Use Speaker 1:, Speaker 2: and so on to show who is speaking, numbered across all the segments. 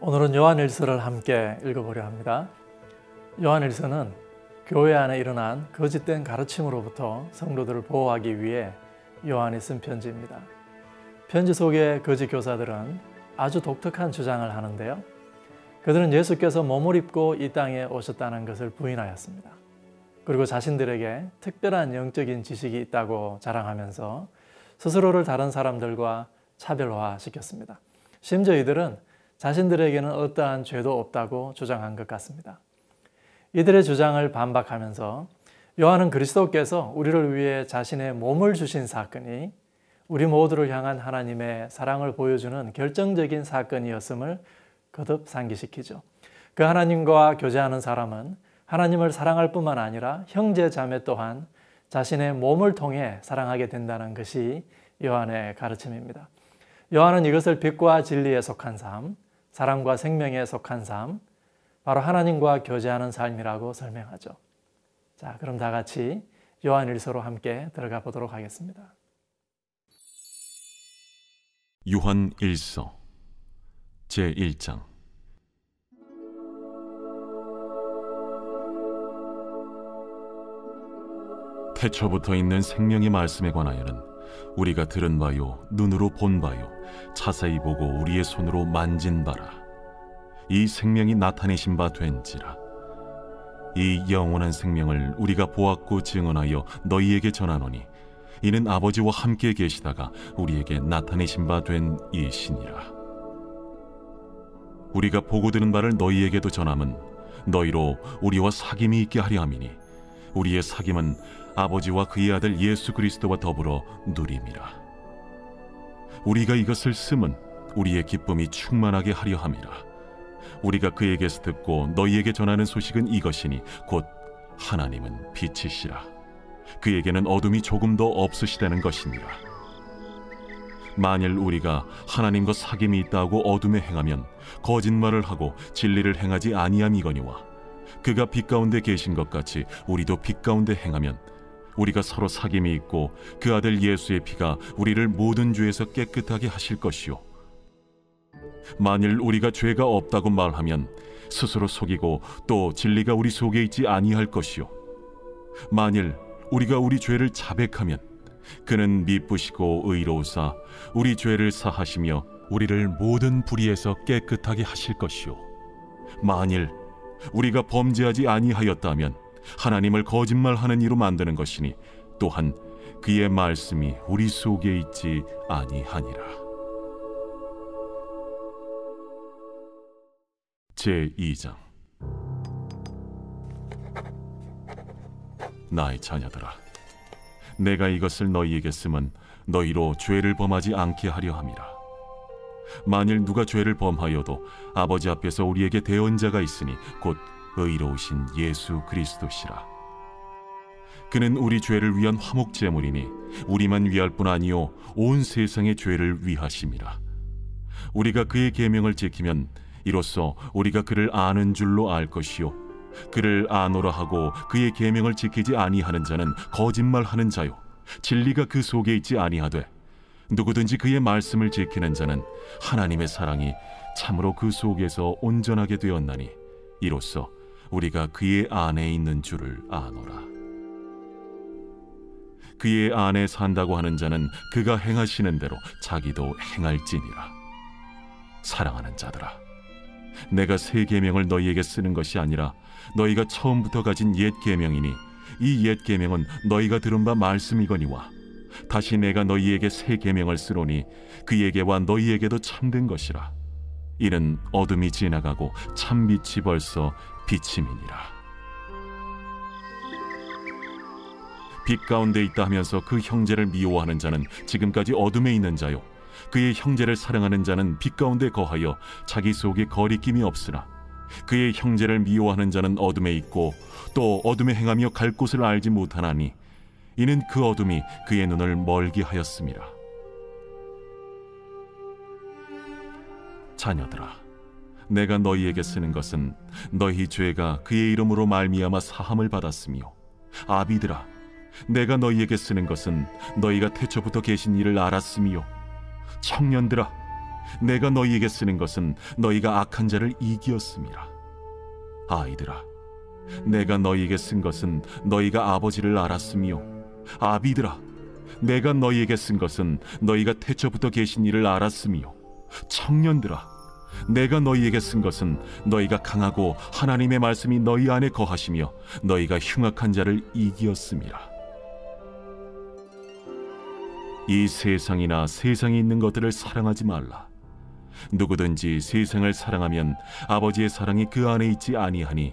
Speaker 1: 오늘은 요한일서를 함께 읽어보려 합니다. 요한일서는 교회 안에 일어난 거짓된 가르침으로부터 성도들을 보호하기 위해 요한이 쓴 편지입니다. 편지 속의 거짓 교사들은 아주 독특한 주장을 하는데요. 그들은 예수께서 몸을 입고 이 땅에 오셨다는 것을 부인하였습니다. 그리고 자신들에게 특별한 영적인 지식이 있다고 자랑하면서 스스로를 다른 사람들과 차별화시켰습니다. 심지어 이들은 자신들에게는 어떠한 죄도 없다고 주장한 것 같습니다. 이들의 주장을 반박하면서 요한은 그리스도께서 우리를 위해 자신의 몸을 주신 사건이 우리 모두를 향한 하나님의 사랑을 보여주는 결정적인 사건이었음을 거듭 상기시키죠. 그 하나님과 교제하는 사람은 하나님을 사랑할 뿐만 아니라 형제 자매 또한 자신의 몸을 통해 사랑하게 된다는 것이 요한의 가르침입니다. 요한은 이것을 빛과 진리에 속한 삶, 사랑과 생명에 속한 삶, 바로 하나님과 교제하는 삶이라고 설명하죠. 자, 그럼 다 같이 요한일서로 함께 들어가 보도록 하겠습니다.
Speaker 2: 요한일서 제1장. 태초부터 있는 생명의 말씀에 관하여는 우리가 들은 바요, 눈으로 본 바요, 자세히 보고 우리의 손으로 만진 바라. 이 생명이 나타내신 바 된지라. 이 영원한 생명을 우리가 보았고 증언하여 너희에게 전하노니 이는 아버지와 함께 계시다가 우리에게 나타내신 바 된 이시니라. 우리가 보고 들은 바를 너희에게도 전함은 너희로 우리와 사귐이 있게 하려 함이니 우리의 사귐은 아버지와 그의 아들 예수 그리스도와 더불어 누림이라. 우리가 이것을 쓰면 우리의 기쁨이 충만하게 하려 함이라. 우리가 그에게서 듣고 너희에게 전하는 소식은 이것이니 곧 하나님은 빛이시라. 그에게는 어둠이 조금도 없으시다는 것이니라. 만일 우리가 하나님과 사귐이 있다고 어둠에 행하면 거짓말을 하고 진리를 행하지 아니함이거니와 그가 빛 가운데 계신 것 같이 우리도 빛 가운데 행하면 우리가 서로 사귐이 있고 그 아들 예수의 피가 우리를 모든 죄에서 깨끗하게 하실 것이요, 만일 우리가 죄가 없다고 말하면 스스로 속이고 또 진리가 우리 속에 있지 아니할 것이요, 만일 우리가 우리 죄를 자백하면 그는 미쁘시고 의로우사 우리 죄를 사하시며 우리를 모든 불의에서 깨끗하게 하실 것이요, 만일 우리가 범죄하지 아니하였다면 하나님을 거짓말하는 이로 만드는 것이니 또한 그의 말씀이 우리 속에 있지 아니하니라. 제2장. 나의 자녀들아, 내가 이것을 너희에게 쓰면 너희로 죄를 범하지 않게 하려 함이라. 만일 누가 죄를 범하여도 아버지 앞에서 우리에게 대언자가 있으니 곧 의로우신 예수 그리스도시라. 그는 우리 죄를 위한 화목 제물이니 우리만 위할 뿐 아니요 온 세상의 죄를 위하심이라. 우리가 그의 계명을 지키면 이로써 우리가 그를 아는 줄로 알 것이요, 그를 아노라 하고 그의 계명을 지키지 아니하는 자는 거짓말하는 자요, 진리가 그 속에 있지 아니하되 누구든지 그의 말씀을 지키는 자는 하나님의 사랑이 참으로 그 속에서 온전하게 되었나니 이로써 우리가 그의 안에 있는 줄을 아노라. 그의 안에 산다고 하는 자는 그가 행하시는 대로 자기도 행할지니라. 사랑하는 자들아, 내가 새 계명을 너희에게 쓰는 것이 아니라 너희가 처음부터 가진 옛 계명이니 이 옛 계명은 너희가 들은 바 말씀이거니와 다시 내가 너희에게 새 계명을 쓰노니 그에게와 너희에게도 참된 것이라. 이는 어둠이 지나가고 참빛이 벌써 비침이니라. 빛 가운데 있다 하면서 그 형제를 미워하는 자는 지금까지 어둠에 있는 자요, 그의 형제를 사랑하는 자는 빛 가운데 거하여 자기 속에 거리낌이 없으나 그의 형제를 미워하는 자는 어둠에 있고 또 어둠에 행하며 갈 곳을 알지 못하나니 이는 그 어둠이 그의 눈을 멀게 하였음이라. 자녀들아, 내가 너희에게 쓰는 것은 너희 죄가 그의 이름으로 말미암아 사함을 받았으며, 아비들아, 내가 너희에게 쓰는 것은 너희가 태초부터 계신 이를 알았으며, 청년들아, 내가 너희에게 쓰는 것은 너희가 악한 자를 이기었음이라. 아이들아, 내가 너희에게 쓴 것은 너희가 아버지를 알았으며, 아비들아, 내가 너희에게 쓴 것은 너희가 태초부터 계신 이를 알았으며, 청년들아, 내가 너희에게 쓴 것은 너희가 강하고 하나님의 말씀이 너희 안에 거하시며 너희가 흉악한 자를 이기었음이라. 이 세상이나 세상에 있는 것들을 사랑하지 말라. 누구든지 세상을 사랑하면 아버지의 사랑이 그 안에 있지 아니하니,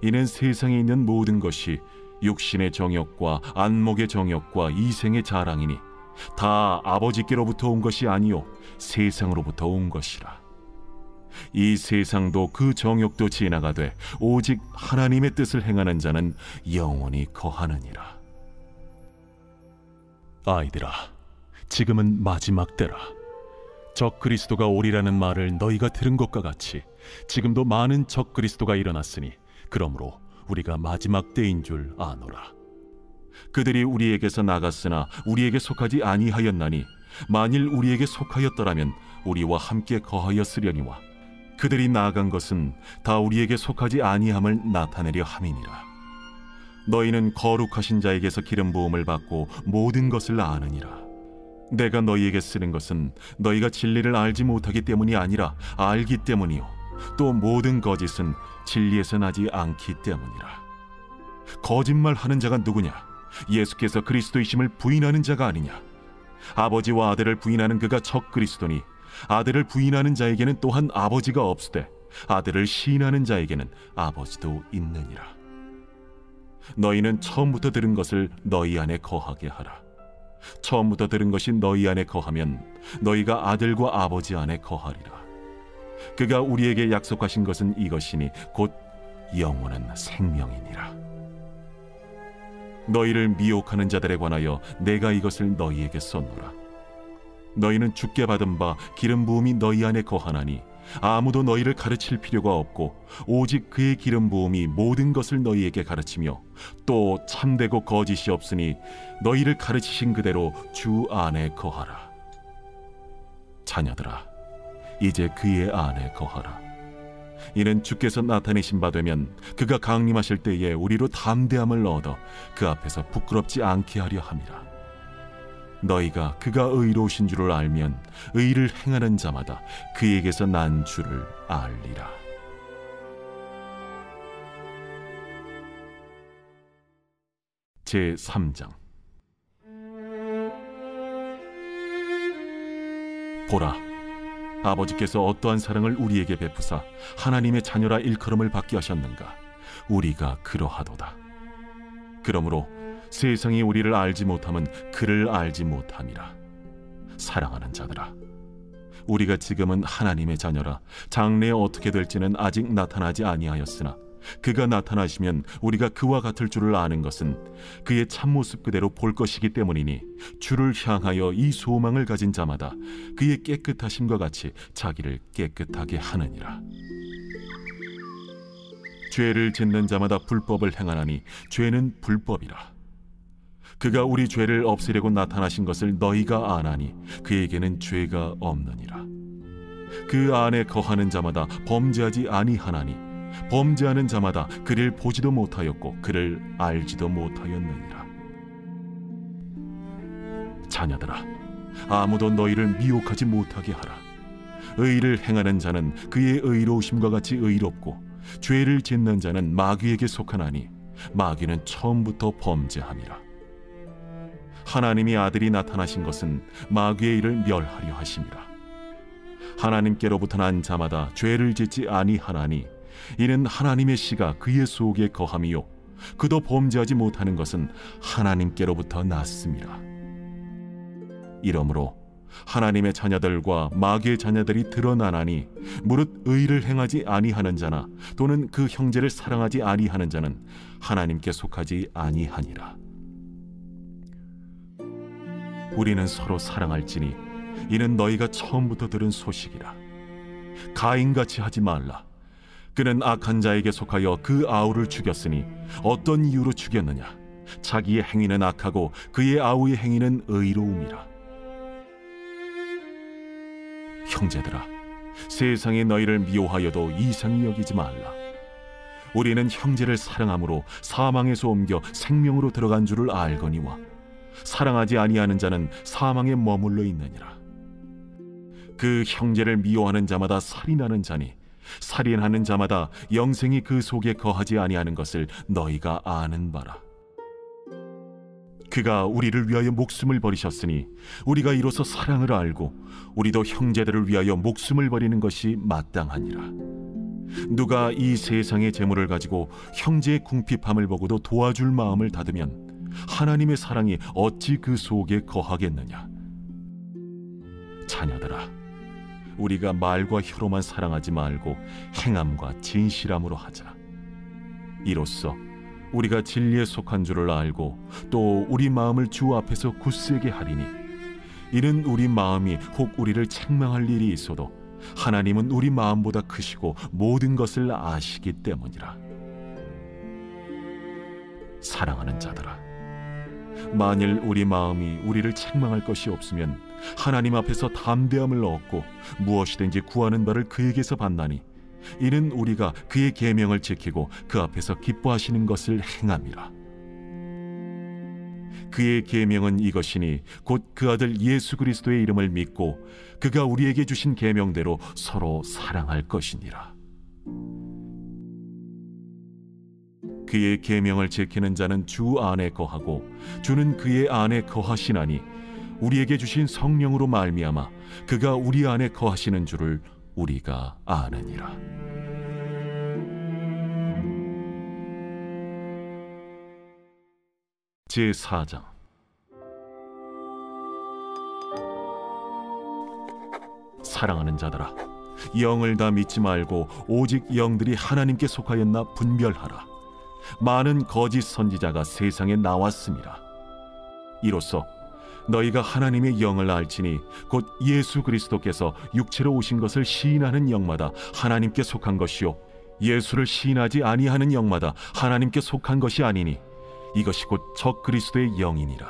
Speaker 2: 이는 세상에 있는 모든 것이 육신의 정욕과 안목의 정욕과 이생의 자랑이니 다 아버지께로부터 온 것이 아니요 세상으로부터 온 것이라. 이 세상도 그 정욕도 지나가되 오직 하나님의 뜻을 행하는 자는 영원히 거하느니라. 아이들아, 지금은 마지막 때라. 적 그리스도가 오리라는 말을 너희가 들은 것과 같이 지금도 많은 적 그리스도가 일어났으니 그러므로 우리가 마지막 때인 줄 아노라. 그들이 우리에게서 나갔으나 우리에게 속하지 아니하였나니 만일 우리에게 속하였더라면 우리와 함께 거하였으려니와 그들이 나아간 것은 다 우리에게 속하지 아니함을 나타내려 함이니라. 너희는 거룩하신 자에게서 기름 부음을 받고 모든 것을 아느니라. 내가 너희에게 쓰는 것은 너희가 진리를 알지 못하기 때문이 아니라 알기 때문이요 또 모든 거짓은 진리에서 나지 않기 때문이라. 거짓말하는 자가 누구냐? 예수께서 그리스도이심을 부인하는 자가 아니냐? 아버지와 아들을 부인하는 그가 적 그리스도니 아들을 부인하는 자에게는 또한 아버지가 없으되 아들을 시인하는 자에게는 아버지도 있느니라. 너희는 처음부터 들은 것을 너희 안에 거하게 하라. 처음부터 들은 것이 너희 안에 거하면 너희가 아들과 아버지 안에 거하리라. 그가 우리에게 약속하신 것은 이것이니 곧 영원한 생명이니라. 너희를 미혹하는 자들에 관하여 내가 이것을 너희에게 썼노라. 너희는 주께 받은 바 기름 부음이 너희 안에 거하나니 아무도 너희를 가르칠 필요가 없고 오직 그의 기름 부음이 모든 것을 너희에게 가르치며 또 참되고 거짓이 없으니 너희를 가르치신 그대로 주 안에 거하라. 자녀들아, 이제 그의 안에 거하라. 이는 주께서 나타내신 바 되면 그가 강림하실 때에 우리로 담대함을 얻어 그 앞에서 부끄럽지 않게 하려 함이라. 너희가 그가 의로우신 줄을 알면 의를 행하는 자마다 그에게서 난 줄을 알리라. 제3장. 보라, 아버지께서 어떠한 사랑을 우리에게 베푸사 하나님의 자녀라 일컬음을 받게 하셨는가? 우리가 그러하도다. 그러므로 세상이 우리를 알지 못함은 그를 알지 못함이라. 사랑하는 자들아, 우리가 지금은 하나님의 자녀라. 장래에 어떻게 될지는 아직 나타나지 아니하였으나 그가 나타나시면 우리가 그와 같을 줄을 아는 것은 그의 참모습 그대로 볼 것이기 때문이니 주를 향하여 이 소망을 가진 자마다 그의 깨끗하심과 같이 자기를 깨끗하게 하느니라. 죄를 짓는 자마다 불법을 행하나니 죄는 불법이라. 그가 우리 죄를 없애려고 나타나신 것을 너희가 아나니 그에게는 죄가 없느니라. 그 안에 거하는 자마다 범죄하지 아니하나니 범죄하는 자마다 그를 보지도 못하였고 그를 알지도 못하였느니라. 자녀들아, 아무도 너희를 미혹하지 못하게 하라. 의를 행하는 자는 그의 의로우심과 같이 의롭고 죄를 짓는 자는 마귀에게 속하나니 마귀는 처음부터 범죄함이라. 하나님이 아들이 나타나신 것은 마귀의 일을 멸하려 하심이라. 하나님께로부터 난 자마다 죄를 짓지 아니하나니 이는 하나님의 씨가 그의 속에 거함이요 그도 범죄하지 못하는 것은 하나님께로부터 났음이라. 이러므로 하나님의 자녀들과 마귀의 자녀들이 드러나나니 무릇 의를 행하지 아니하는 자나 또는 그 형제를 사랑하지 아니하는 자는 하나님께 속하지 아니하니라. 우리는 서로 사랑할지니 이는 너희가 처음부터 들은 소식이라. 가인같이 하지 말라. 그는 악한 자에게 속하여 그 아우를 죽였으니 어떤 이유로 죽였느냐? 자기의 행위는 악하고 그의 아우의 행위는 의로움이라. 형제들아, 세상에 너희를 미워하여도 이상히 여기지 말라. 우리는 형제를 사랑함으로 사망에서 옮겨 생명으로 들어간 줄을 알거니와 사랑하지 아니하는 자는 사망에 머물러 있느니라. 그 형제를 미워하는 자마다 살인하는 자니 살인하는 자마다 영생이 그 속에 거하지 아니하는 것을 너희가 아는 바라. 그가 우리를 위하여 목숨을 버리셨으니 우리가 이로써 사랑을 알고 우리도 형제들을 위하여 목숨을 버리는 것이 마땅하니라. 누가 이 세상의 재물을 가지고 형제의 궁핍함을 보고도 도와줄 마음을 닫으면 하나님의 사랑이 어찌 그 속에 거하겠느냐. 자녀들아, 우리가 말과 혀로만 사랑하지 말고 행함과 진실함으로 하자. 이로써 우리가 진리에 속한 줄을 알고 또 우리 마음을 주 앞에서 굳세게 하리니, 이는 우리 마음이 혹 우리를 책망할 일이 있어도 하나님은 우리 마음보다 크시고 모든 것을 아시기 때문이라. 사랑하는 자들아, 만일 우리 마음이 우리를 책망할 것이 없으면 하나님 앞에서 담대함을 얻고 무엇이든지 구하는 바를 그에게서 받나니, 이는 우리가 그의 계명을 지키고 그 앞에서 기뻐하시는 것을 행함이라. 그의 계명은 이것이니 곧 그 아들 예수 그리스도의 이름을 믿고 그가 우리에게 주신 계명대로 서로 사랑할 것이니라. 그의 계명을 지키는 자는 주 안에 거하고 주는 그의 안에 거하시나니, 우리에게 주신 성령으로 말미암아 그가 우리 안에 거하시는 줄을 우리가 아느니라. 제4장. 사랑하는 자들아, 영을 다 믿지 말고 오직 영들이 하나님께 속하였나 분별하라. 많은 거짓 선지자가 세상에 나왔습니다. 이로써 너희가 하나님의 영을 알지니 곧 예수 그리스도께서 육체로 오신 것을 시인하는 영마다 하나님께 속한 것이요 예수를 시인하지 아니하는 영마다 하나님께 속한 것이 아니니, 이것이 곧 적 그리스도의 영이니라.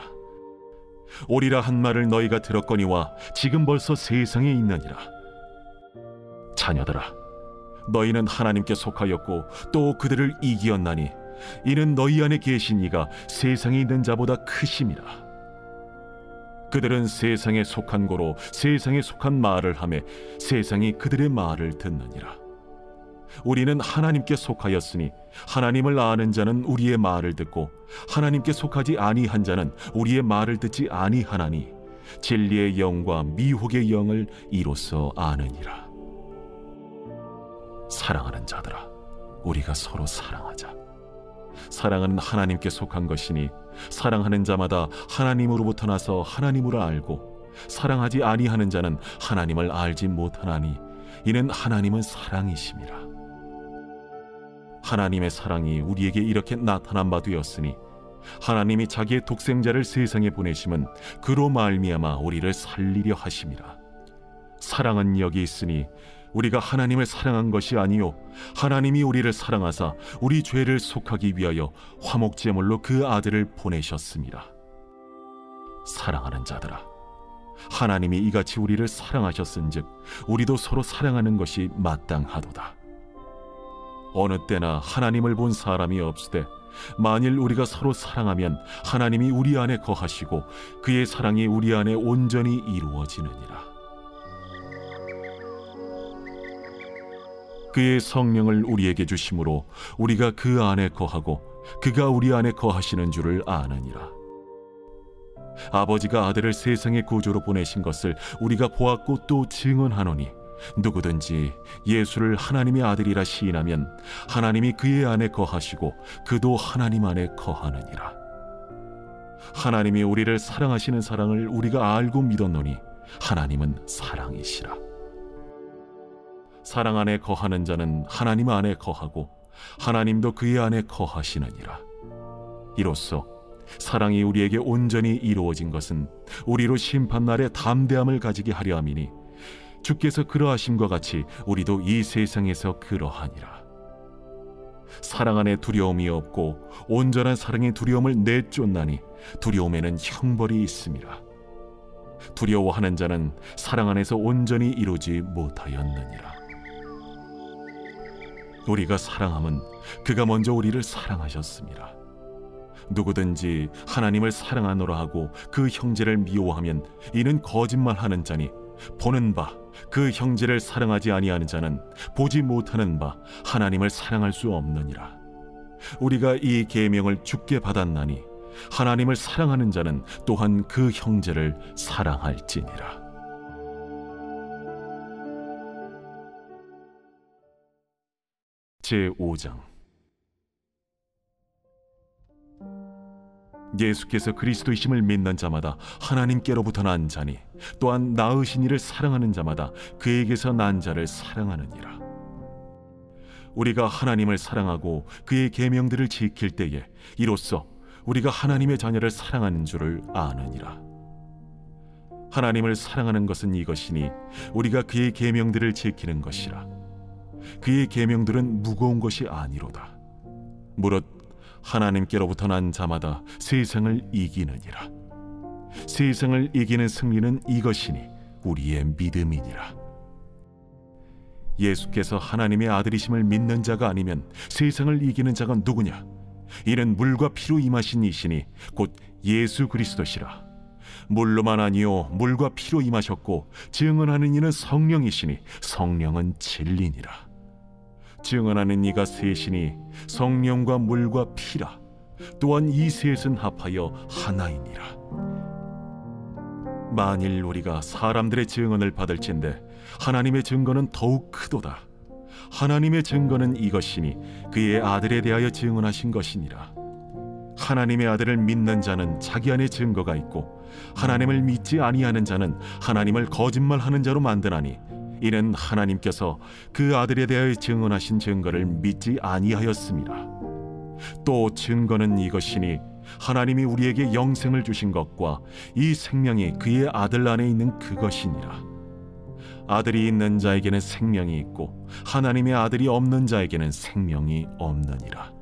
Speaker 2: 오리라 한 말을 너희가 들었거니와 지금 벌써 세상에 있느니라. 자녀들아, 너희는 하나님께 속하였고 또 그들을 이기었나니, 이는 너희 안에 계신 이가 세상에 있는 자보다 크심이라. 그들은 세상에 속한 고로 세상에 속한 말을 하며 세상이 그들의 말을 듣느니라. 우리는 하나님께 속하였으니 하나님을 아는 자는 우리의 말을 듣고 하나님께 속하지 아니한 자는 우리의 말을 듣지 아니하나니, 진리의 영과 미혹의 영을 이로써 아느니라. 사랑하는 자들아, 우리가 서로 사랑하자. 사랑은 하나님께 속한 것이니 사랑하는 자마다 하나님으로부터 나서 하나님으로 알고 사랑하지 아니하는 자는 하나님을 알지 못하나니, 이는 하나님은 사랑이심이라. 하나님의 사랑이 우리에게 이렇게 나타난 바 되었으니, 하나님이 자기의 독생자를 세상에 보내심은 그로 말미암아 우리를 살리려 하심이라. 사랑은 여기 있으니 우리가 하나님을 사랑한 것이 아니요 하나님이 우리를 사랑하사 우리 죄를 속하기 위하여 화목제물로 그 아들을 보내셨습니다. 사랑하는 자들아, 하나님이 이같이 우리를 사랑하셨은즉 우리도 서로 사랑하는 것이 마땅하도다. 어느 때나 하나님을 본 사람이 없으되, 만일 우리가 서로 사랑하면 하나님이 우리 안에 거하시고 그의 사랑이 우리 안에 온전히 이루어지느니라. 그의 성령을 우리에게 주심으로 우리가 그 안에 거하고 그가 우리 안에 거하시는 줄을 아느니라. 아버지가 아들을 세상의 구주로 보내신 것을 우리가 보았고 또 증언하노니, 누구든지 예수를 하나님의 아들이라 시인하면 하나님이 그의 안에 거하시고 그도 하나님 안에 거하느니라. 하나님이 우리를 사랑하시는 사랑을 우리가 알고 믿었노니, 하나님은 사랑이시라. 사랑 안에 거하는 자는 하나님 안에 거하고 하나님도 그의 안에 거하시느니라. 이로써 사랑이 우리에게 온전히 이루어진 것은 우리로 심판날에 담대함을 가지게 하려 함이니, 주께서 그러하심과 같이 우리도 이 세상에서 그러하니라. 사랑 안에 두려움이 없고 온전한 사랑의 두려움을 내쫓나니, 두려움에는 형벌이 있음이라. 두려워하는 자는 사랑 안에서 온전히 이루지 못하였느니라. 우리가 사랑함은 그가 먼저 우리를 사랑하셨습니다. 누구든지 하나님을 사랑하노라 하고 그 형제를 미워하면 이는 거짓말하는 자니, 보는 바 그 형제를 사랑하지 아니하는 자는 보지 못하는 바 하나님을 사랑할 수 없느니라. 우리가 이 계명을 주께 받았나니 하나님을 사랑하는 자는 또한 그 형제를 사랑할지니라. 제5장. 예수께서 그리스도이심을 믿는 자마다 하나님께로부터 난 자니, 또한 낳으신 이를 사랑하는 자마다 그에게서 난 자를 사랑하느니라. 우리가 하나님을 사랑하고 그의 계명들을 지킬 때에 이로써 우리가 하나님의 자녀를 사랑하는 줄을 아느니라. 하나님을 사랑하는 것은 이것이니 우리가 그의 계명들을 지키는 것이라. 그의 계명들은 무거운 것이 아니로다. 무릇 하나님께로부터 난 자마다 세상을 이기느니라. 세상을 이기는 승리는 이것이니 우리의 믿음이니라. 예수께서 하나님의 아들이심을 믿는 자가 아니면 세상을 이기는 자가 누구냐? 이는 물과 피로 임하신 이시니 곧 예수 그리스도시라. 물로만 아니요 물과 피로 임하셨고 증언하는 이는 성령이시니 성령은 진리니라. 증언하는 이가 셋이니 성령과 물과 피라. 또한 이 셋은 합하여 하나이니라. 만일 우리가 사람들의 증언을 받을진대 하나님의 증거는 더욱 크도다. 하나님의 증거는 이것이니 그의 아들에 대하여 증언하신 것이니라. 하나님의 아들을 믿는 자는 자기 안에 증거가 있고 하나님을 믿지 아니하는 자는 하나님을 거짓말하는 자로 만드나니, 이는 하나님께서 그 아들에 대하여 증언하신 증거를 믿지 아니하였습니다. 또 증거는 이것이니 하나님이 우리에게 영생을 주신 것과 이 생명이 그의 아들 안에 있는 그것이니라. 아들이 있는 자에게는 생명이 있고 하나님의 아들이 없는 자에게는 생명이 없느니라.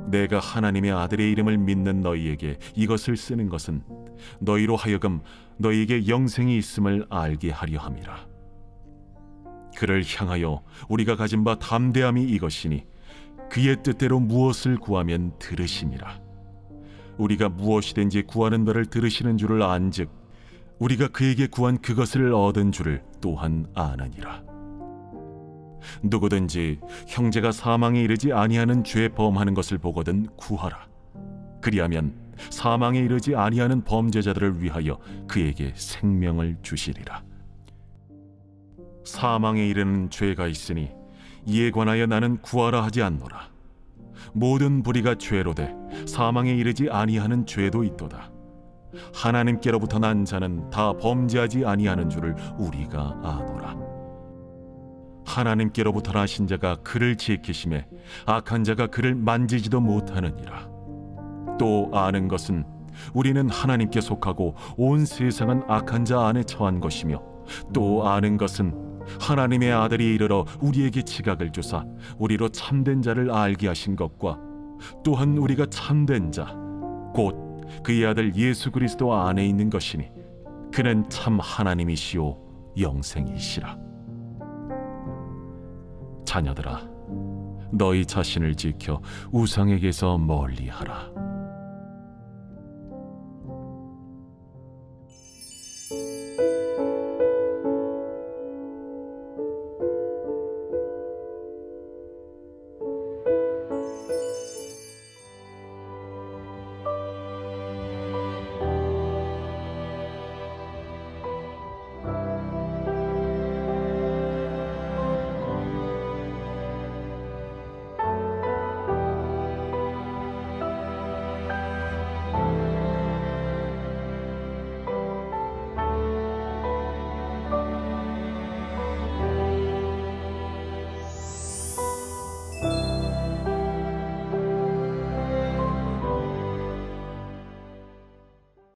Speaker 2: 내가 하나님의 아들의 이름을 믿는 너희에게 이것을 쓰는 것은 너희로 하여금 너희에게 영생이 있음을 알게 하려 함이라. 그를 향하여 우리가 가진 바 담대함이 이것이니 그의 뜻대로 무엇을 구하면 들으심이라. 우리가 무엇이든지 구하는 바를 들으시는 줄을 안즉 우리가 그에게 구한 그것을 얻은 줄을 또한 아느니라. 누구든지 형제가 사망에 이르지 아니하는 죄 범하는 것을 보거든 구하라. 그리하면 사망에 이르지 아니하는 범죄자들을 위하여 그에게 생명을 주시리라. 사망에 이르는 죄가 있으니 이에 관하여 나는 구하라 하지 않노라. 모든 불의가 죄로 돼 사망에 이르지 아니하는 죄도 있도다. 하나님께로부터 난 자는 다 범죄하지 아니하는 줄을 우리가 아노라. 하나님께로부터 나신 자가 그를 지키심에 악한 자가 그를 만지지도 못하느니라. 또 아는 것은 우리는 하나님께 속하고 온 세상은 악한 자 안에 처한 것이며, 또 아는 것은 하나님의 아들이 이르러 우리에게 지각을 주사 우리로 참된 자를 알게 하신 것과, 또한 우리가 참된 자 곧 그의 아들 예수 그리스도 안에 있는 것이니 그는 참 하나님이시오 영생이시라. 자녀들아, 너희 자신을 지켜 우상에게서 멀리하라.